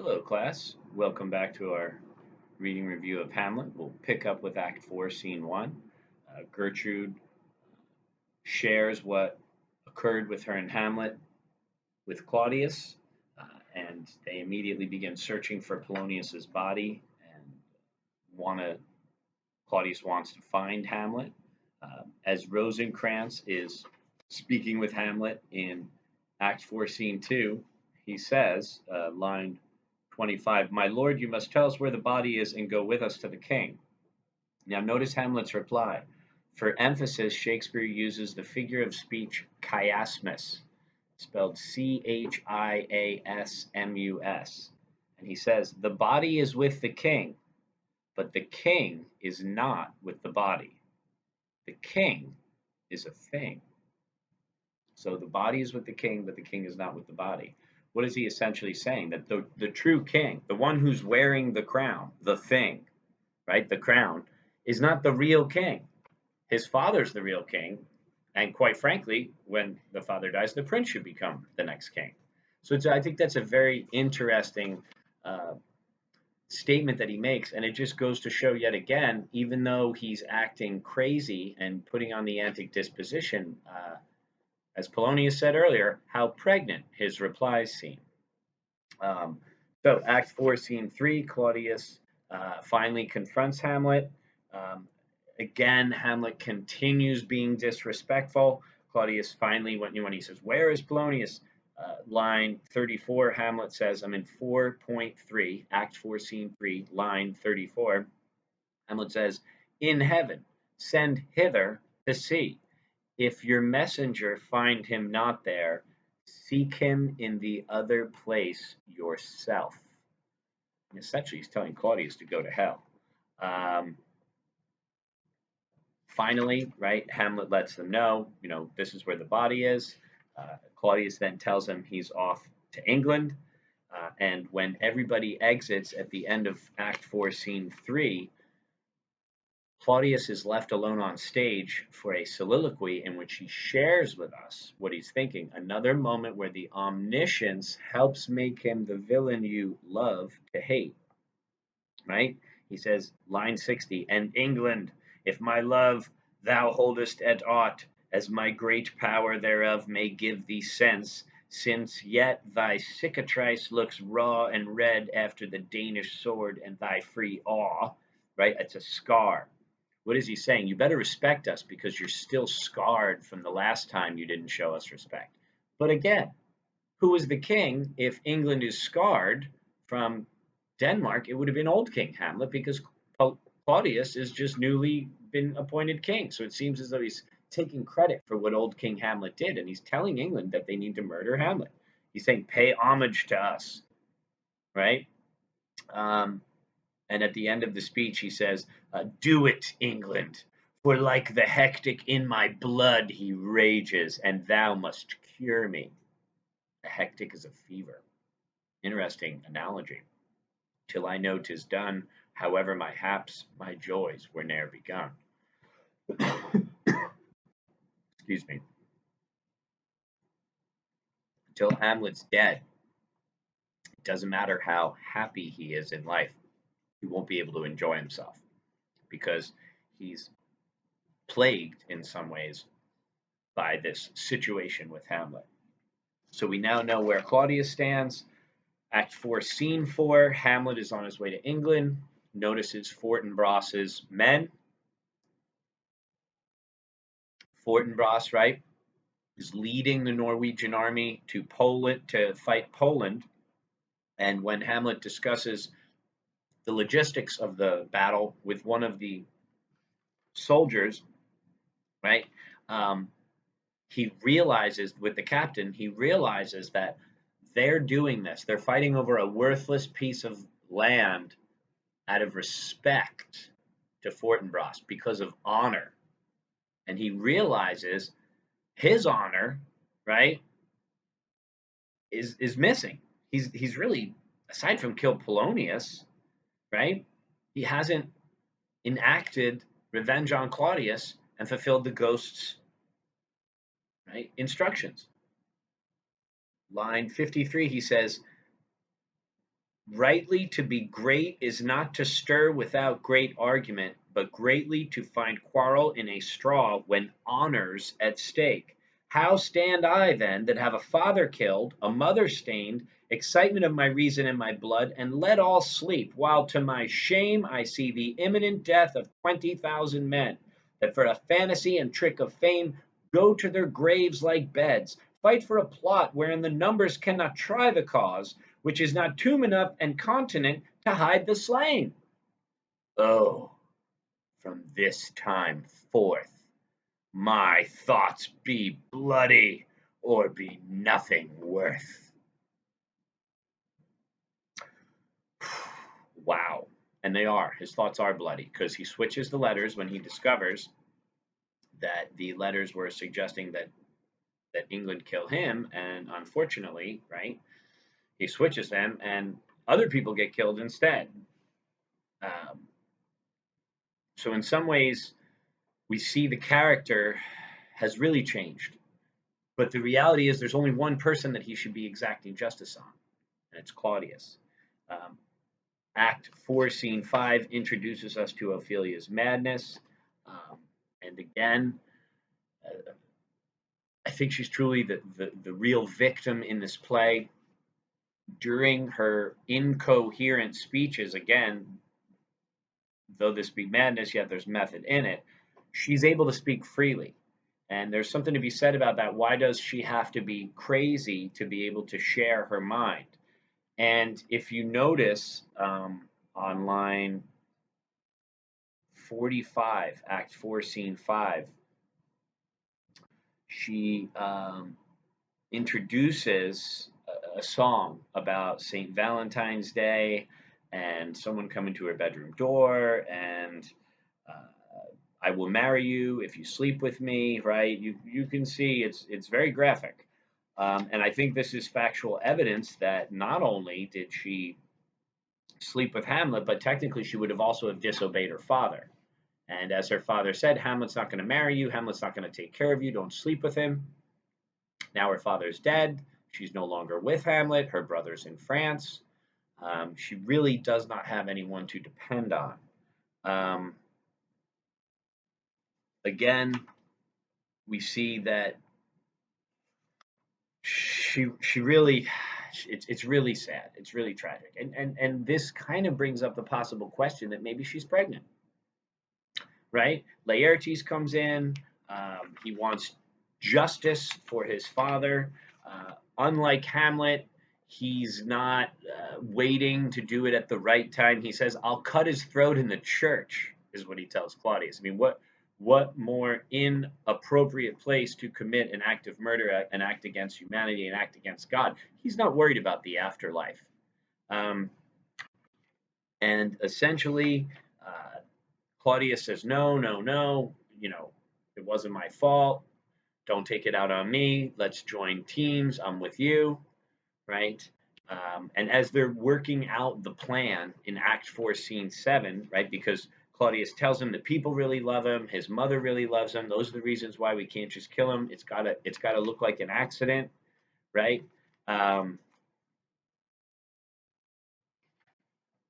Hello, class. Welcome back to our reading review of Hamlet. We'll pick up with Act 4, Scene 1. Gertrude shares what occurred with her and Hamlet with Claudius, and they immediately begin searching for Polonius's body and want to. Claudius wants to find Hamlet. As Rosencrantz is speaking with Hamlet in Act 4, Scene 2, he says, line 25, "My lord, you must tell us where the body is and go with us to the king." Now, notice Hamlet's reply. For emphasis, Shakespeare uses the figure of speech chiasmus, spelled Chiasmus. And he says, "The body is with the king, but the king is not with the body. The king is a thing." So the body is with the king, but the king is not with the body. What is he essentially saying? That the true king, the one who's wearing the crown, the thing, right? The crown, is not the real king. His father's the real king. And quite frankly, when the father dies, the prince should become the next king. So I think that's a very interesting statement that he makes. And it just goes to show yet again, even though he's acting crazy and putting on the antic disposition, as Polonius said earlier, how pregnant his replies seem. So Act 4, Scene 3, Claudius finally confronts Hamlet. Again, Hamlet continues being disrespectful. Claudius finally, when he says, "Where is Polonius?" Line 34, Hamlet says, I'm in 4.3, Act 4, Scene 3, line 34. Hamlet says, "In heaven, send hither to see. If your messenger find him not there, seek him in the other place yourself." And essentially, he's telling Claudius to go to hell. Finally, right, Hamlet lets them know, this is where the body is. Claudius then tells him he's off to England. And when everybody exits at the end of Act 4, Scene 3, Claudius is left alone on stage for a soliloquy in which he shares with us what he's thinking. Another moment where the omniscience helps make him the villain you love to hate. Right? He says, line 60, "And England, if my love thou holdest at aught, as my great power thereof may give thee sense, since yet thy cicatrice looks raw and red after the Danish sword and thy free awe." Right? It's a scar. What is he saying? You better respect us because you're still scarred from the last time you didn't show us respect. But again, who is the king if England is scarred from Denmark? It would have been old King Hamlet because Claudius is just newly been appointed king. So it seems as though he's taking credit for what old King Hamlet did. And he's telling England that they need to murder Hamlet. He's saying, pay homage to us, right? And at the end of the speech, he says, "Do it, England, for like the hectic in my blood he rages, and thou must cure me." A hectic is a fever. Interesting analogy. "Till I know 'tis done, however my haps, my joys were ne'er begun." Excuse me. Until Hamlet's dead, it doesn't matter how happy he is in life, he won't be able to enjoy himself because he's plagued in some ways by this situation with Hamlet. So we now know where Claudius stands. Act 4, Scene 4, Hamlet is on his way to England, notices Fortinbras's men. Fortinbras, right, is leading the Norwegian army to Poland to fight Poland. And when Hamlet discusses the logistics of the battle with one of the soldiers, right, he realizes with the captain, he realizes that they're doing this. They're fighting over a worthless piece of land out of respect to Fortinbras because of honor. And he realizes his honor, right, is missing. He's really, aside from kill Polonius, right, he hasn't enacted revenge on Claudius and fulfilled the ghost's, right, instructions. Line 53, he says, Rightly to be great is not to stir without great argument, but greatly to find quarrel in a straw when honour's at stake. How stand I then that have a father killed, a mother stained, excitement of my reason and my blood, and let all sleep, while to my shame I see the imminent death of 20,000 men, that for a fantasy and trick of fame go to their graves like beds, fight for a plot wherein the numbers cannot try the cause, which is not tomb enough and continent to hide the slain. Oh, from this time forth, my thoughts be bloody or be nothing worth. Wow. And they are. His thoughts are bloody because he switches the letters when he discovers that the letters were suggesting that England kill him. And unfortunately, right, he switches them and other people get killed instead. Um, so in some ways, we see the character has really changed. But the reality is, there's only one person that he should be exacting justice on, and it's Claudius. Um, Act 4, Scene 5 introduces us to Ophelia's madness. Um, and again, uh, I think she's truly the real victim in this play. During her incoherent speeches, again, though this be madness, yet there's method in it, she's able to speak freely. And there's something to be said about that. Why does she have to be crazy to be able to share her mind? And if you notice on line 45, Act 4, Scene 5, she introduces a song about St. Valentine's Day and someone coming to her bedroom door and uh, I will marry you if you sleep with me, right? You can see it's very graphic. And I think this is factual evidence that not only did she sleep with Hamlet, but technically she would have also have disobeyed her father. And as her father said, Hamlet's not going to marry you. Hamlet's not going to take care of you. Don't sleep with him. Now her father's dead. She's no longer with Hamlet. Her brother's in France. She really does not have anyone to depend on. Um, again, we see that she really it's really sad. It's really tragic. And this kind of brings up the possible question that maybe she's pregnant, right? Laertes comes in. He wants justice for his father. Unlike Hamlet, he's not waiting to do it at the right time. He says, "I'll cut his throat in the church," is what he tells Claudius. I mean, what more inappropriate place to commit an act of murder, an act against humanity, an act against God? He's not worried about the afterlife. Um, and essentially, uh, Claudius says, no, no, no, it wasn't my fault. Don't take it out on me. Let's join teams. I'm with you, right? And as they're working out the plan in Act 4, Scene 7, right? Because Claudius tells him the people really love him, his mother really loves him. Those are the reasons why we can't just kill him. It's gotta look like an accident, right? Um,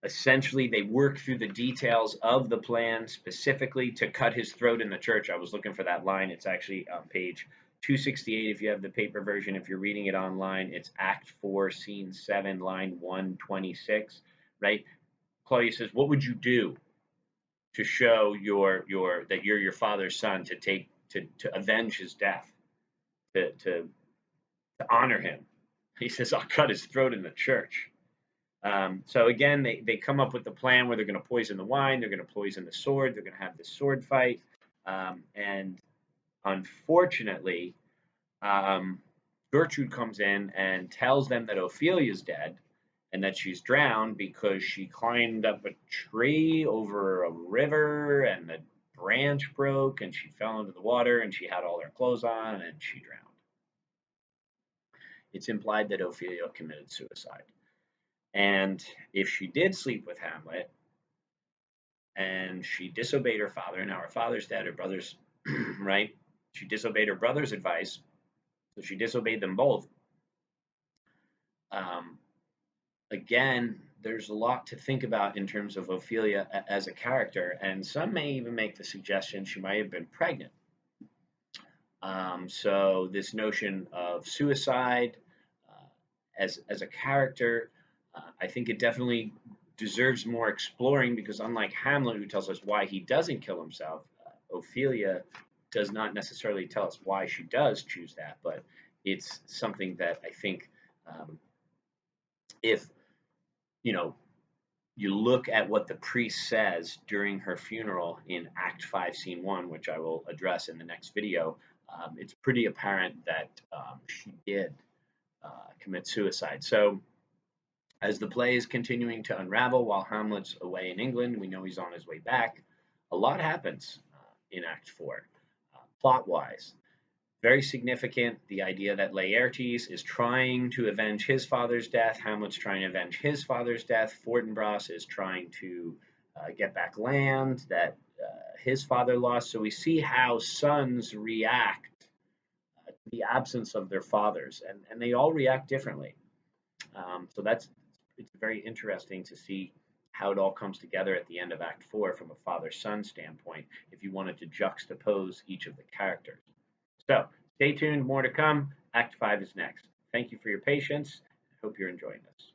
Essentially, they work through the details of the plan specifically to cut his throat in the church. I was looking for that line. It's actually on page 268 if you have the paper version. If you're reading it online, it's Act 4, Scene 7, line 126, right? Claudius says, "What would you do to show your that you're your father's son to avenge his death, to honor him?" He says, "I'll cut his throat in the church." So again, they come up with the plan where they're going to poison the wine, they're going to poison the sword, they're going to have this sword fight, and unfortunately, um, Gertrude comes in and tells them that Ophelia's dead and that she's drowned because she climbed up a tree over a river and the branch broke and she fell into the water and she had all her clothes on and she drowned. It's implied that Ophelia committed suicide. And if she did sleep with Hamlet and she disobeyed her father, now her father's dead, her brother's right, she disobeyed her brother's advice, so she disobeyed them both. Um, Again, there's a lot to think about in terms of Ophelia as a character, and some may even make the suggestion she might have been pregnant. So this notion of suicide uh, as a character, I think it definitely deserves more exploring because unlike Hamlet, who tells us why he doesn't kill himself, Ophelia does not necessarily tell us why she does choose that, but it's something that I think if you know you look at what the priest says during her funeral in Act 5, Scene 1, which I will address in the next video, it's pretty apparent that she did commit suicide. So, as the play is continuing to unravel while Hamlet's away in England, we know he's on his way back. A lot happens in Act 4, plot wise. Very significant, the idea that Laertes is trying to avenge his father's death. Hamlet's trying to avenge his father's death. Fortinbras is trying to get back land that his father lost. So we see how sons react to the absence of their fathers, and they all react differently. So it's very interesting to see how it all comes together at the end of Act 4 from a father-son standpoint if you wanted to juxtapose each of the characters. So stay tuned, more to come. Act 5 is next. Thank you for your patience. I hope you're enjoying this.